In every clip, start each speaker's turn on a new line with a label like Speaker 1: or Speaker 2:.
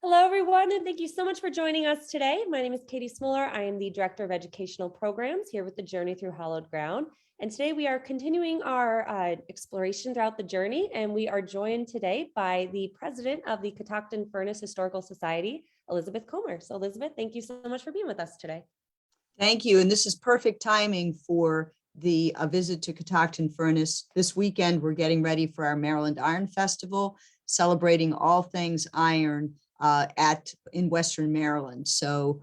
Speaker 1: Hello, everyone, and thank you so much for joining us today. My name is Katie Smoller. I am the Director of Educational Programs here with the Journey Through Hallowed Ground. And today we are continuing our exploration throughout the journey, and we are joined today by the President of the Catoctin Furnace Historical Society, Elizabeth Comer. So Elizabeth, thank you so much for being with us today.
Speaker 2: Thank you, and this is perfect timing for the visit to Catoctin Furnace. This weekend, we're getting ready for our Maryland Iron Festival, celebrating all things iron in Western Maryland. So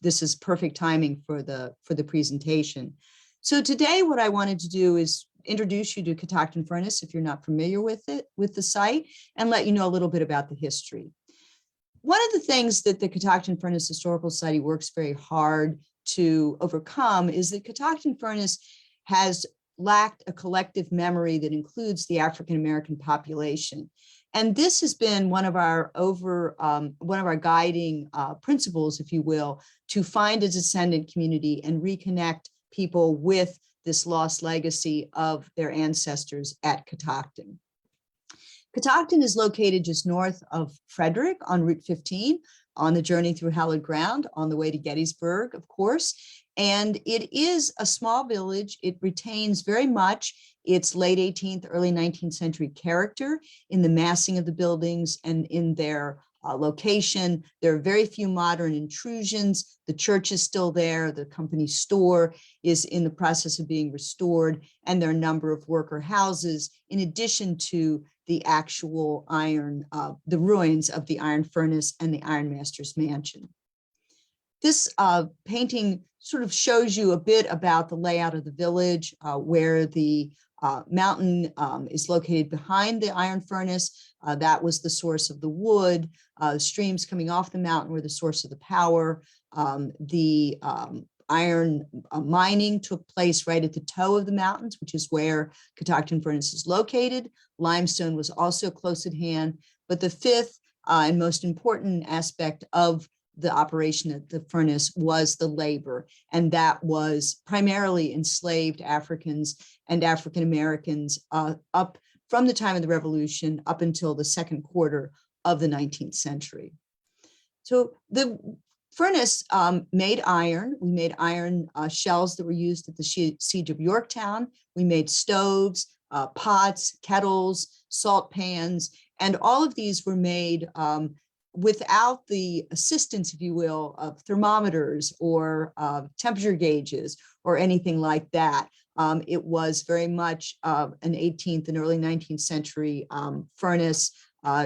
Speaker 2: this is perfect timing for the presentation. So today, what I wanted to do is introduce you to Catoctin Furnace if you're not familiar with the site, and let you know a little bit about the history. One of the things that the Catoctin Furnace Historical Society works very hard to overcome is that Catoctin Furnace has lacked a collective memory that includes the African-American population. And this has been one of our guiding principles, if you will, to find a descendant community and reconnect people with this lost legacy of their ancestors at Catoctin. Catoctin is located just north of Frederick on Route 15 on the Journey Through Hallowed Ground on the way to Gettysburg, of course. And it is a small village. It retains very much its late 18th, early 19th century character in the massing of the buildings and in their location. There are very few modern intrusions. The church is still there. The company store is in the process of being restored. And there are a number of worker houses in addition to the actual iron, the ruins of the iron furnace and the ironmaster's mansion. This painting sort of shows you a bit about the layout of the village, where the mountain is located behind the iron furnace. That was the source of the wood. Streams coming off the mountain were the source of the power. The iron mining took place right at the toe of the mountains, which is where Catoctin Furnace is located. Limestone was also close at hand. But the fifth and most important aspect of the operation at the furnace was the labor, and that was primarily enslaved Africans and African Americans up from the time of the Revolution up until the second quarter of the 19th century. So the furnace made iron. We made iron shells that were used at the Siege of Yorktown. We made stoves, pots, kettles, salt pans, and all of these were made without the assistance, if you will, of thermometers or temperature gauges or anything like that. It was very much an 18th and early 19th century furnace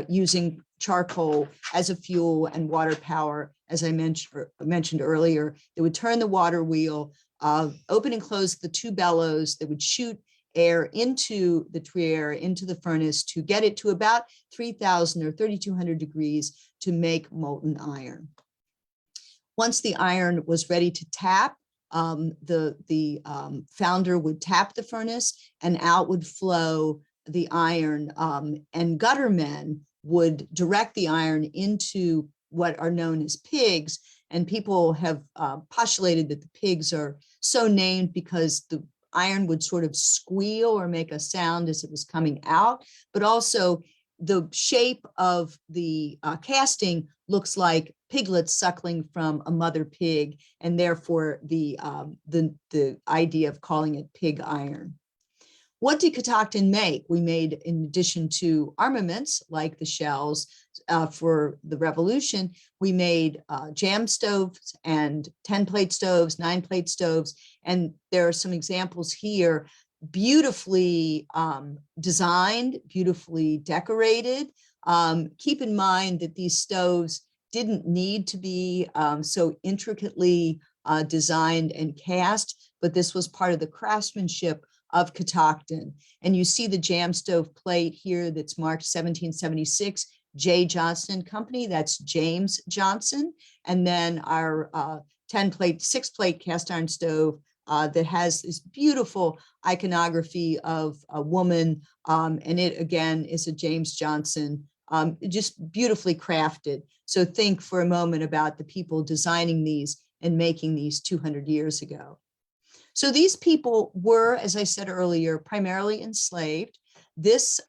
Speaker 2: using charcoal as a fuel and water power, as I mentioned earlier. They would turn the water wheel, open and close the two bellows that would shoot air into the trier, into the furnace to get it to about 3,000 or 3,200 degrees to make molten iron. Once the iron was ready to tap, the founder would tap the furnace and out would flow the iron, and guttermen would direct the iron into what are known as pigs. And people have postulated that the pigs are so named because the iron would sort of squeal or make a sound as it was coming out, but also the shape of the casting looks like piglets suckling from a mother pig, and therefore the idea of calling it pig iron. What did Catoctin make? We made, in addition to armaments like the shells for the Revolution, we made jam stoves and 10-plate stoves, 9-plate stoves, and there are some examples here, beautifully designed, beautifully decorated. Keep in mind that these stoves didn't need to be so intricately designed and cast, but this was part of the craftsmanship of Catoctin. And you see the jam stove plate here that's marked 1776, J. Johnson and Company, that's James Johnson. And then our 10-plate, 6-plate cast iron stove that has this beautiful iconography of a woman, and it again is a James Johnson, just beautifully crafted. So think for a moment about the people designing these and making these 200 years ago. So these people were, as I said earlier, primarily enslaved. This,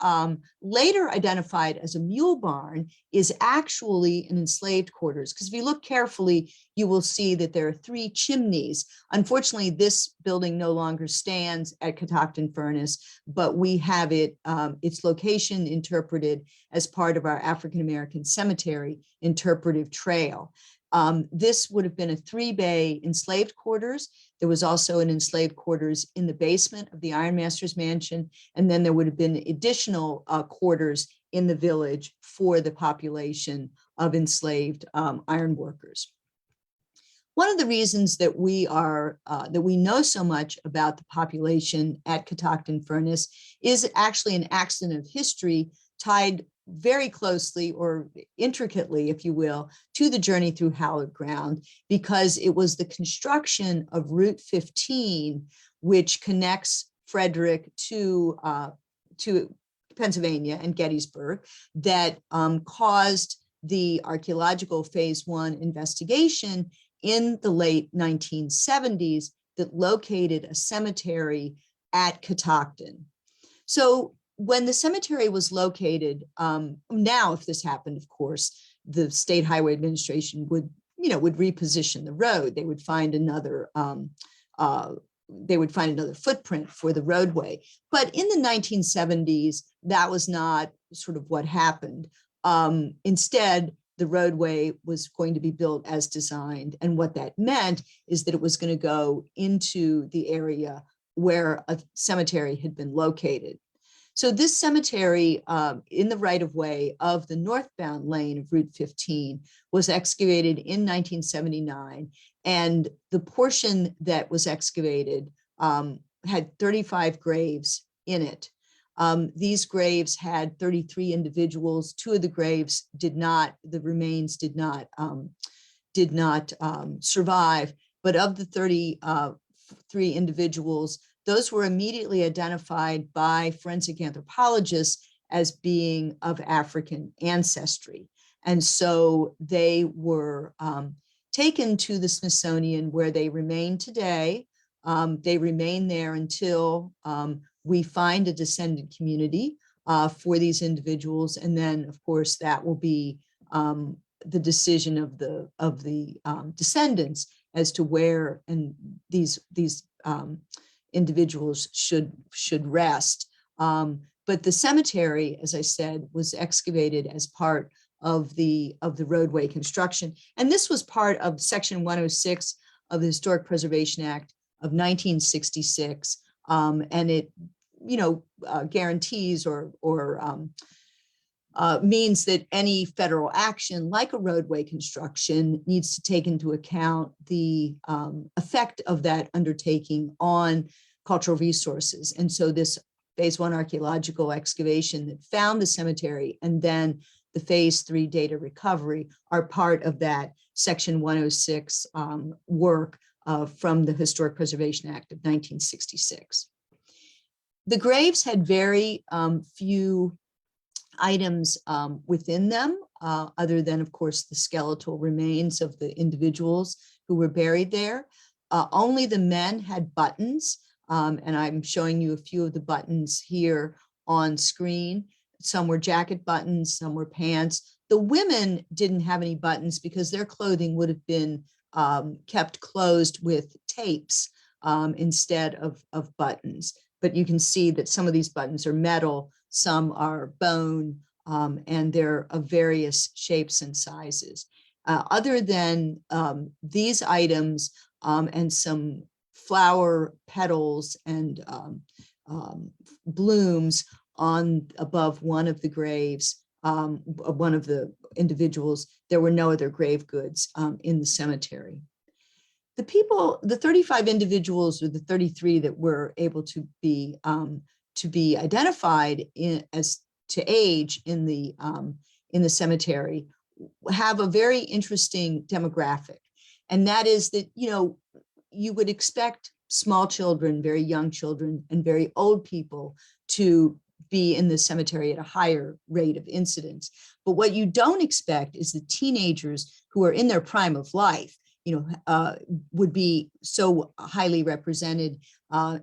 Speaker 2: later identified as a mule barn, is actually an enslaved quarters, because if you look carefully, you will see that there are 3 chimneys. Unfortunately, this building no longer stands at Catoctin Furnace, but we have it, its location interpreted as part of our African American Cemetery interpretive trail. This would have been a 3-bay enslaved quarters. There was also an enslaved quarters in the basement of the ironmaster's mansion. And then there would have been additional quarters in the village for the population of enslaved iron workers. One of the reasons that we know so much about the population at Catoctin Furnace is actually an accident of history tied very closely or intricately, if you will, to the journey through hallowed ground, because it was the construction of Route 15, which connects Frederick to Pennsylvania and Gettysburg, that caused the archaeological phase 1 investigation in the late 1970s that located a cemetery at Catoctin. So when the cemetery was located, now if this happened, of course, the State Highway Administration would reposition the road. They would find another footprint for the roadway. But in the 1970s, that was not sort of what happened. Instead, the roadway was going to be built as designed. And what that meant is that it was going to go into the area where a cemetery had been located. So this cemetery in the right-of-way of the northbound lane of Route 15 was excavated in 1979. And the portion that was excavated had 35 graves in it. These graves had 33 individuals. 2 of the graves the remains did not survive. But of the 33 individuals, those were immediately identified by forensic anthropologists as being of African ancestry. And so they were taken to the Smithsonian, where they remain today. They remain there until we find a descendant community for these individuals. And then, of course, that will be the decision of the descendants as to where and these individuals should rest. But the cemetery, as I said, was excavated as part of the roadway construction. And this was part of Section 106 of the Historic Preservation Act of 1966. And it, guarantees or means that any federal action like a roadway construction needs to take into account the effect of that undertaking on cultural resources. And so this phase 1 archaeological excavation that found the cemetery and then the phase 3 data recovery are part of that Section 106 work from the Historic Preservation Act of 1966. The graves had very few items within them, other than, of course, the skeletal remains of the individuals who were buried there. Only the men had buttons, and I'm showing you a few of the buttons here on screen. Some were jacket buttons, some were pants. The women didn't have any buttons because their clothing would have been kept closed with tapes instead of buttons. But you can see that some of these buttons are metal, some are bone, and they're of various shapes and sizes. Other than these items and some flower petals and blooms above one of the graves, one of the individuals, there were no other grave goods in the cemetery. The 35 individuals, or the 33 that were able to be identified as to age in the cemetery, have a very interesting demographic, and that is that you would expect small children, very young children, and very old people to be in the cemetery at a higher rate of incidence. But what you don't expect is the teenagers who are in their prime of life, would be so highly represented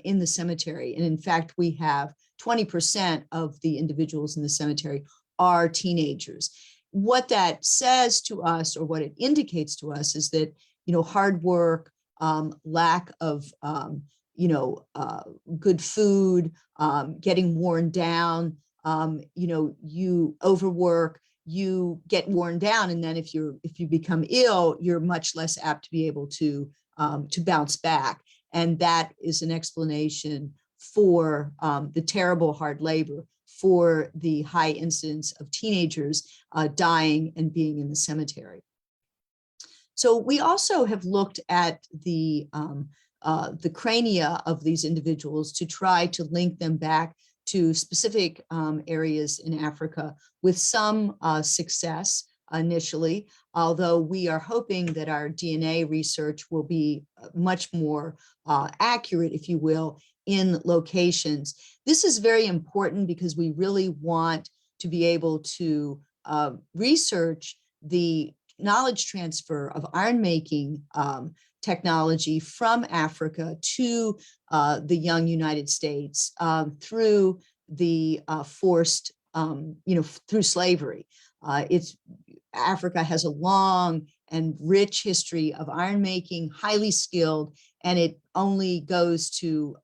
Speaker 2: in the cemetery. And in fact, we have 20% of the individuals in the cemetery are teenagers. What that says to us, or what it indicates to us, is that, hard work, lack of, good food, getting worn down, you overwork, you get worn down, and then if you become ill, you're much less apt to be able to bounce back. And that is an explanation for the terrible hard labor, for the high incidence of teenagers dying and being in the cemetery. So we also have looked at the crania of these individuals to try to link them back to specific areas in Africa, with some success initially, although we are hoping that our DNA research will be much more accurate, if you will, in locations. This is very important because we really want to be able to research the knowledge transfer of iron making technology from Africa to the young United States through the forced, through slavery. Africa has a long and rich history of iron making, highly skilled, and it only goes to,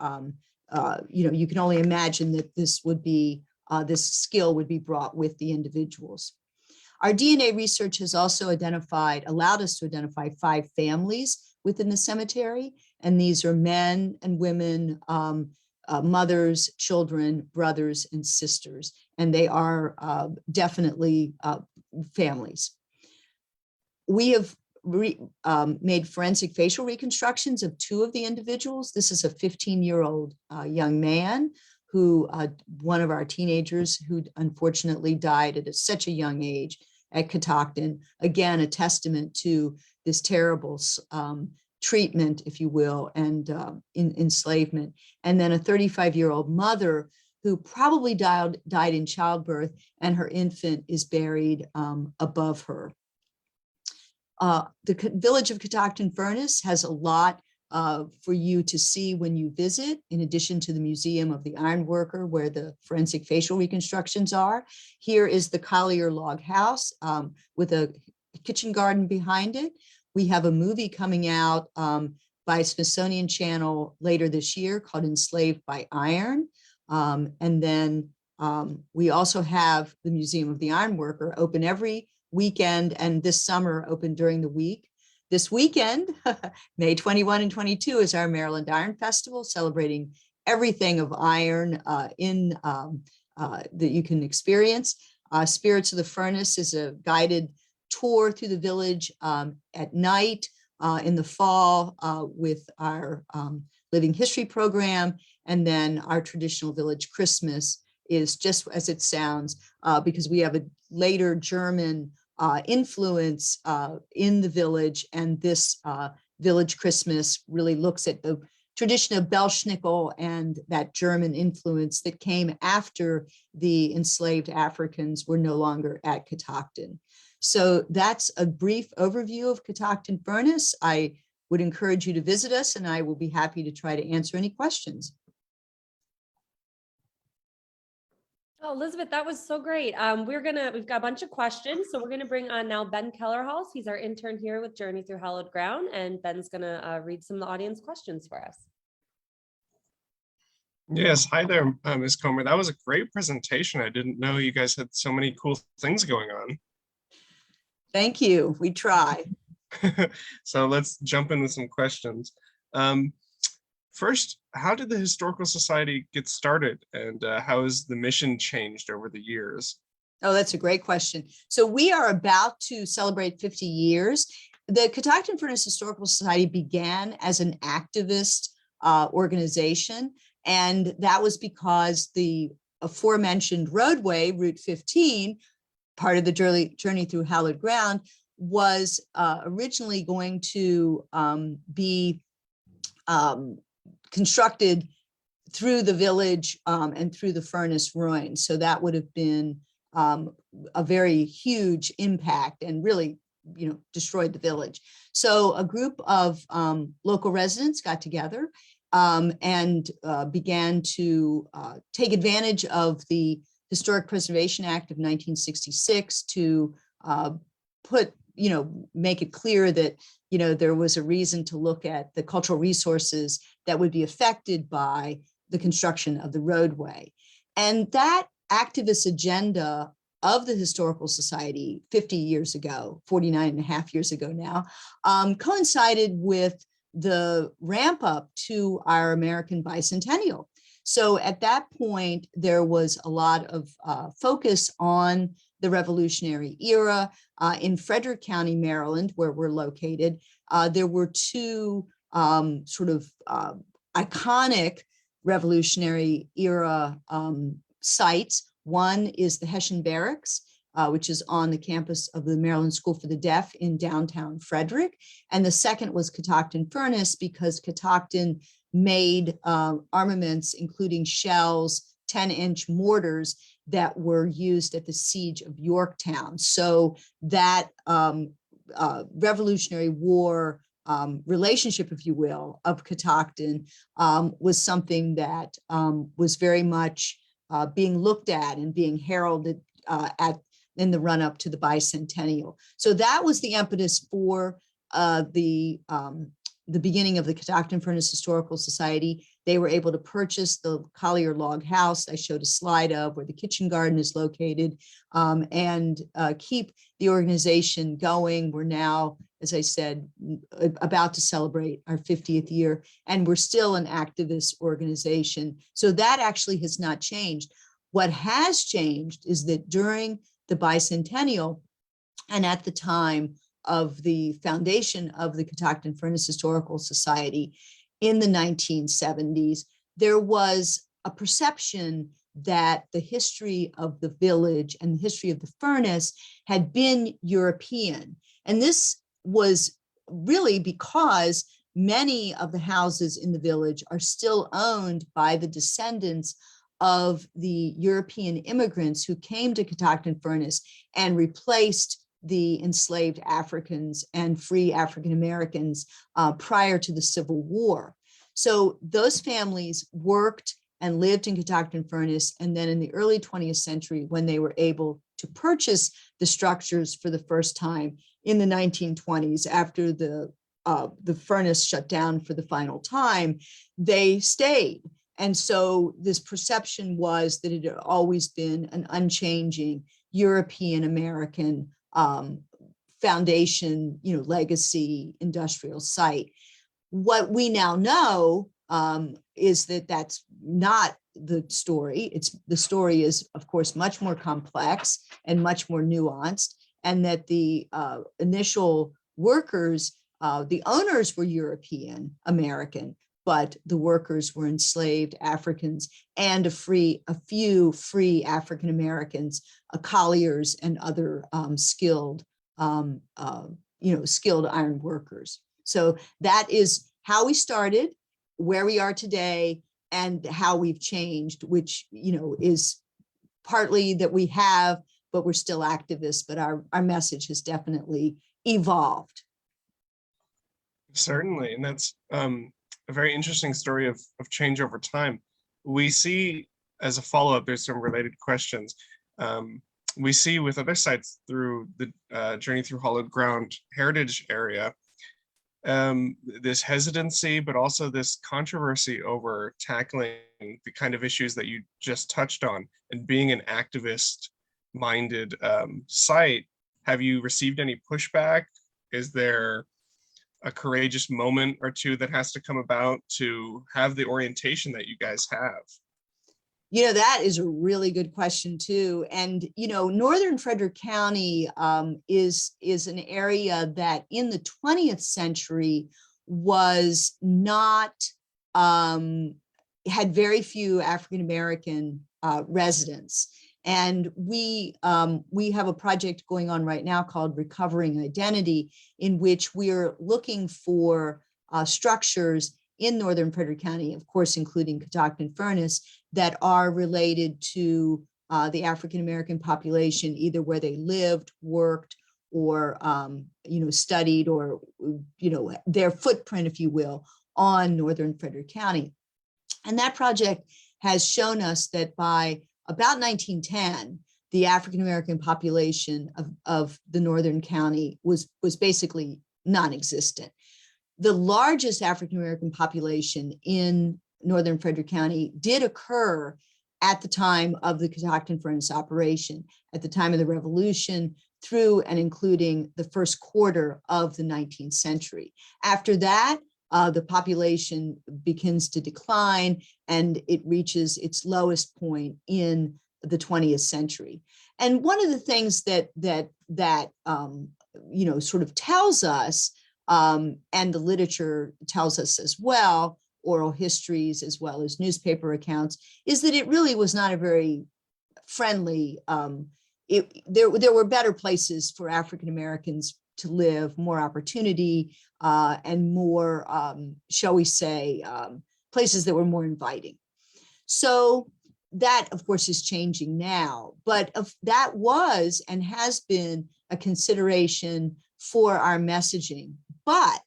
Speaker 2: you can only imagine that this would be, this skill would be brought with the individuals. Our DNA research has also allowed us to identify 5 families within the cemetery, and these are men and women, mothers, children, brothers, and sisters, and they are definitely families. We have made forensic facial reconstructions of 2 of the individuals. This is a 15-year-old young man who, one of our teenagers who unfortunately died at such a young age at Catoctin. Again, a testament to this terrible treatment, if you will, and enslavement. And then a 35-year-old mother who probably died in childbirth, and her infant is buried above her. The village of Catoctin Furnace has a lot for you to see when you visit, in addition to the Museum of the Ironworker, where the forensic facial reconstructions are. Here is the Collier Log House with a kitchen garden behind it. We have a movie coming out by Smithsonian Channel later this year called Enslaved by Iron. And then we also have the Museum of the Ironworker open every weekend, and this summer open during the week. This weekend, May 21 and 22, is our Maryland Iron Festival, celebrating everything of iron that you can experience. Spirits of the Furnace is a guided tour through the village at night in the fall with our Living History program. And then our traditional village Christmas is just as it sounds, because we have a later German influence in the village, and this village Christmas really looks at the tradition of Belschnickel and that German influence that came after the enslaved Africans were no longer at Catoctin. So that's a brief overview of Catoctin Furnace. I would encourage you to visit us, and I will be happy to try to answer any questions.
Speaker 1: Oh, Elizabeth, that was so great. We've got a bunch of questions. So we're gonna bring on now Ben Kellerhaus. He's our intern here with Journey Through Hallowed Ground, and Ben's gonna read some of the audience questions for us.
Speaker 3: Yes, hi there, Ms. Comer. That was a great presentation. I didn't know you guys had so many cool things going on.
Speaker 2: Thank you. We try.
Speaker 3: So let's jump in with some questions. First, how did the Historical Society get started, and how has the mission changed over the years?
Speaker 2: Oh, that's a great question. So we are about to celebrate 50 years. The Catoctin Furnace Historical Society began as an activist organization, and that was because the aforementioned roadway, Route 15, part of the Journey Through Hallowed Ground, was originally going to be constructed through the village and through the furnace ruin. So that would have been a very huge impact and really, destroyed the village. So a group of local residents got together and began to take advantage of the Historic Preservation Act of 1966 to make it clear that, there was a reason to look at the cultural resources that would be affected by the construction of the roadway. And that activist agenda of the Historical Society 50 years ago, 49 and a half years ago now, coincided with the ramp up to our American bicentennial. So at that point, there was a lot of focus on the Revolutionary era. In Frederick County, Maryland, where we're located, there were two iconic Revolutionary era sites. One is the Hessian Barracks, which is on the campus of the Maryland School for the Deaf in downtown Frederick. And the second was Catoctin Furnace, because Catoctin made armaments, including shells, 10-inch mortars that were used at the siege of Yorktown. So that Revolutionary War relationship, if you will, of Catoctin was something that was very much being looked at and being heralded in the run up to the bicentennial. So that was the impetus for the beginning of the Catoctin Furnace Historical Society. They were able to purchase the Collier Log House I showed a slide of, where the kitchen garden is located, and keep the organization going. We're now, as I said, about to celebrate our 50th year, and we're still an activist organization. So that actually has not changed. What has changed is that during the bicentennial, and at the time of the foundation of the Catoctin Furnace Historical Society in the 1970s, there was a perception that the history of the village and the history of the furnace had been European. And this was really because many of the houses in the village are still owned by the descendants of the European immigrants who came to Catoctin Furnace and replaced the enslaved Africans and free African Americans prior to the Civil War. So those families worked and lived in Catoctin Furnace. And then in the early 20th century, when they were able to purchase the structures for the first time in the 1920s, after the furnace shut down for the final time, they stayed. And so this perception was that it had always been an unchanging European American foundation, legacy industrial site. What we now know is that that's not the story. The story is, of course, much more complex and much more nuanced, and that the initial workers, the owners were European American, but the workers were enslaved Africans and a few free African Americans, colliers and other skilled iron workers. So that is how we started, where we are today, and how we've changed, which is partly that we have, but we're still activists, but our message has definitely evolved.
Speaker 3: Certainly, and that's a very interesting story of change over time. We see, as a follow-up, there's some related questions. We see with other sites through the Journey Through Hollowed Ground heritage area, this hesitancy, but also this controversy over tackling the kind of issues that you just touched on, and being an activist-minded site. Have you received any pushback? Is there a courageous moment or two that has to come about to have the orientation that you guys have?
Speaker 2: That is a really good question too. And, Northern Frederick County is an area that in the 20th century was not, had very few African-American residents. And we have a project going on right now called Recovering Identity, in which we're looking for structures in Northern Frederick County, of course, including Catoctin Furnace, that are related to the African-American population, either where they lived, worked, or, studied, or, their footprint, if you will, on northern Frederick County. And that project has shown us that by about 1910, the African-American population of the northern county was basically non-existent. The largest African-American population in northern Frederick County did occur at the time of the Catoctin Furnace operation, at the time of the Revolution, through and including the first quarter of the 19th century. After that, the population begins to decline and it reaches its lowest point in the 20th century. And one of the things that sort of tells us, and the literature tells us as well, oral histories as well as newspaper accounts, is that it really was not a very friendly, there were better places for African Americans to live, more opportunity, and more, shall we say, places that were more inviting. So that, of course, is changing now, but that was and has been a consideration for our messaging. But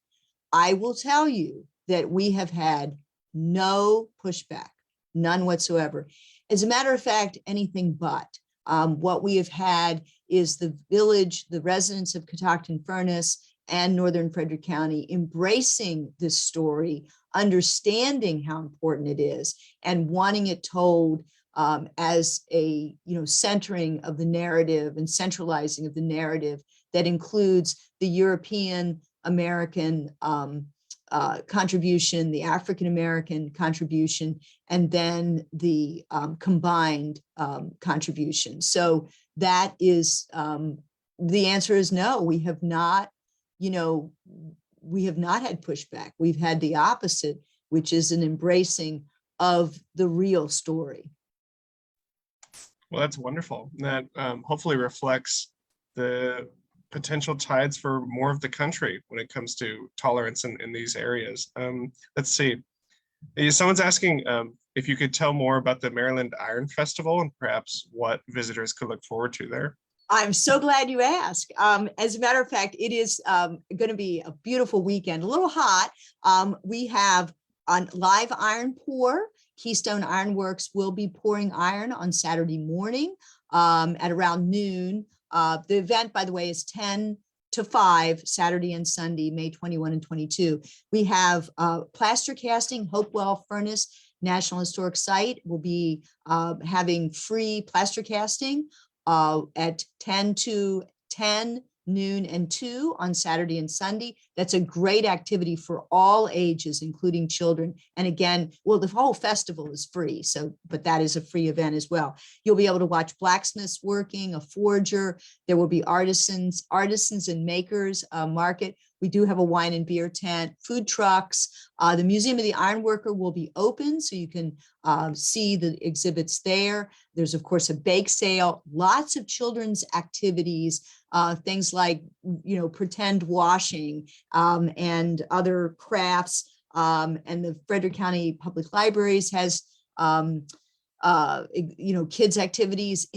Speaker 2: I will tell you that we have had no pushback, none whatsoever. As a matter of fact, anything but. What we have had is the village, the residents of Catoctin Furnace and northern Frederick County embracing this story, understanding how important it is, and wanting it told as a centering of the narrative and centralizing of the narrative that includes the European American contribution, the African American contribution, and then the combined contribution. So that is, the answer is no. We have not had pushback. We've had the opposite, which is an embracing of the real story.
Speaker 3: Well, that's wonderful. That hopefully reflects the potential tides for more of the country when it comes to tolerance in these areas. Let's see. Someone's asking if you could tell more about the Maryland Iron Festival and perhaps what visitors could look forward to there.
Speaker 2: I'm so glad you asked. As a matter of fact, it is going to be a beautiful weekend, a little hot. We have a live iron pour. Keystone Iron Works will be pouring iron on Saturday morning at around noon. The event, by the way, is 10 to 5, Saturday and Sunday, May 21 and 22. We have plaster casting. Hopewell Furnace National Historic Site will be having free plaster casting at 10 to 10, noon, and 2 on Saturday and Sunday. That's a great activity for all ages, including children. And again, well, the whole festival is free, but that is a free event as well. You'll be able to watch blacksmiths working, a forger. There will be artisans and makers market. We do have a wine and beer tent, food trucks. The Museum of the Ironworker will be open, so you can see the exhibits there. There's, of course, a bake sale, lots of children's activities, things like, pretend washing and other crafts. And the Frederick County Public Libraries has, kids activities,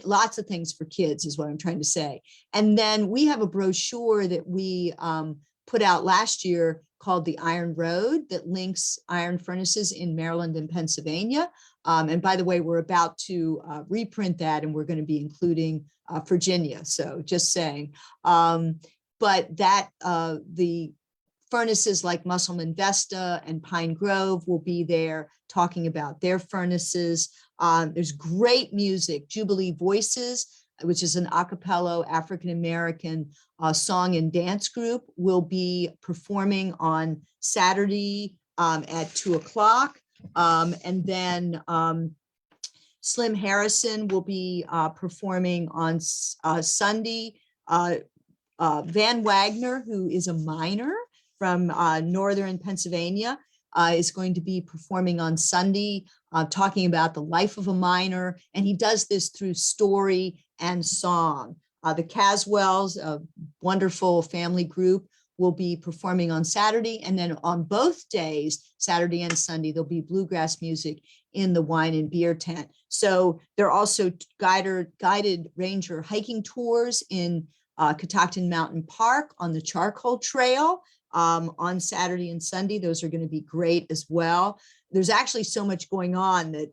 Speaker 2: lots of things for kids is what I'm trying to say. And then we have a brochure that we put out last year called The Iron Road that links iron furnaces in Maryland and Pennsylvania. And by the way, we're about to reprint that, and we're going to be including Virginia. So just saying, but that the furnaces like Musselman Vesta and Pine Grove will be there talking about their furnaces. There's great music. Jubilee Voices, which is an a cappella African-American song and dance group, will be performing on Saturday at 2 o'clock. And then Slim Harrison will be performing on Sunday. Van Wagner, who is a miner from northern Pennsylvania, is going to be performing on Sunday, talking about the life of a miner. And he does this through story and song. The Caswells, a wonderful family group, will be performing on Saturday. And then on both days, Saturday and Sunday, there'll be bluegrass music in the wine and beer tent. So there are also guided ranger hiking tours in Catoctin Mountain Park on the Charcoal Trail. on Saturday and Sunday. Those are going to be great as well. There's actually so much going on that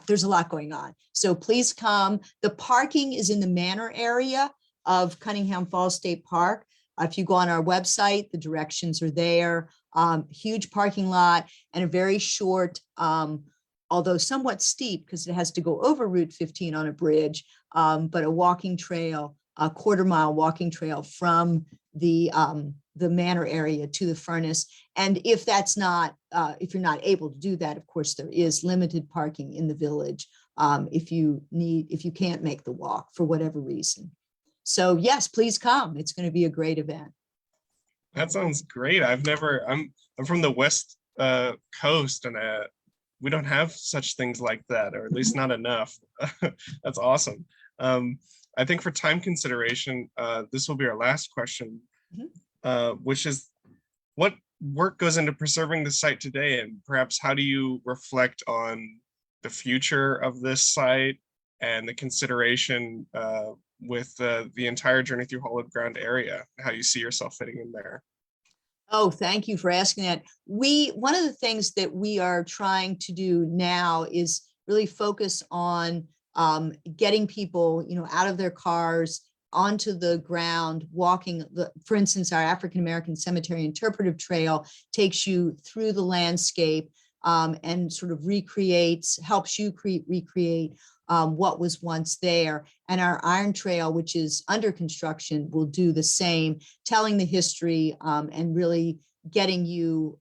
Speaker 2: there's a lot going on. So please come. The parking is in the manor area of Cunningham Falls State Park. If you go on our website, the directions are there. Huge parking lot and a very short, although somewhat steep because it has to go over Route 15 on a bridge, but a walking trail, a quarter-mile walking trail from the manor area to the furnace. And if that's not, if you're not able to do that, of course, there is limited parking in the village if you can't make the walk for whatever reason. So yes, please come. It's going to be a great event.
Speaker 3: That sounds great. I'm from the West Coast, and we don't have such things like that, or at least not enough. That's awesome. I think for time consideration, this will be our last question, which is, what work goes into preserving the site today, and perhaps how do you reflect on the future of this site and the consideration with the entire Journey Through Hollowed Ground area, how you see yourself fitting in there?
Speaker 2: Oh, thank you for asking that. One of the things that we are trying to do now is really focus on getting people, out of their cars, onto the ground, walking. For instance, our African American Cemetery Interpretive Trail takes you through the landscape and sort of helps you recreate what was once there. And our Iron Trail, which is under construction, will do the same, telling the history and really getting you,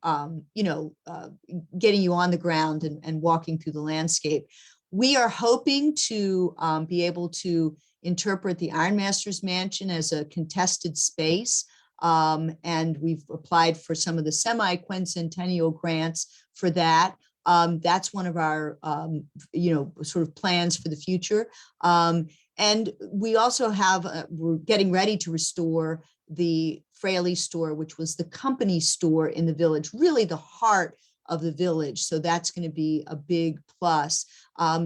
Speaker 2: getting you on the ground and walking through the landscape. We are hoping to be able to interpret the Ironmaster's Mansion as a contested space. And we've applied for some of the semi-quincentennial grants for that. That's one of our, sort of plans for the future. And we also we're getting ready to restore the Fraley store, which was the company store in the village, really the heart of the village. So that's going to be a big plus.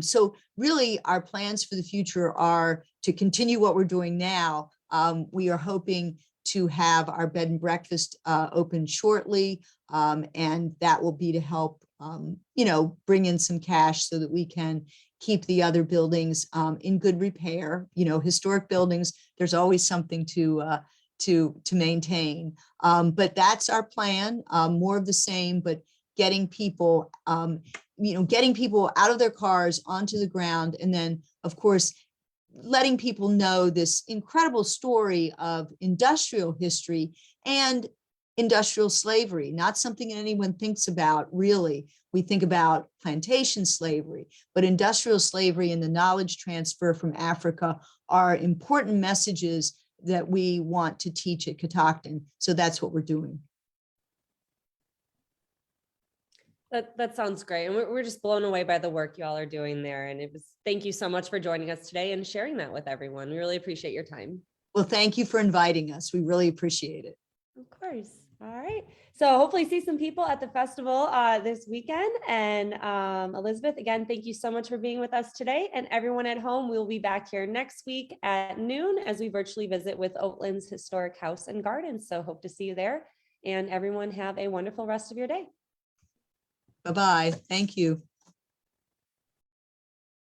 Speaker 2: So really our plans for the future are to continue what we're doing now. We are hoping to have our bed and breakfast open shortly. And that will be to help, bring in some cash so that we can keep the other buildings in good repair. Historic buildings, there's always something to maintain. But that's our plan, more of the same, but getting people, getting people out of their cars onto the ground. And then, of course, letting people know this incredible story of industrial history and industrial slavery, not something that anyone thinks about really. We think about plantation slavery, but industrial slavery and the knowledge transfer from Africa are important messages that we want to teach at Catoctin. So that's what we're doing.
Speaker 1: That sounds great. And we're just blown away by the work you all are doing there. And thank you so much for joining us today and sharing that with everyone. We really appreciate your time.
Speaker 2: Well, thank you for inviting us. We really appreciate it.
Speaker 1: Of course. All right. So hopefully see some people at the festival this weekend. And Elizabeth, again, thank you so much for being with us today. And everyone at home, we'll be back here next week at noon as we virtually visit with Oatland's Historic House and Gardens. So hope to see you there. And everyone have a wonderful rest of your day.
Speaker 2: Bye-bye. Thank you.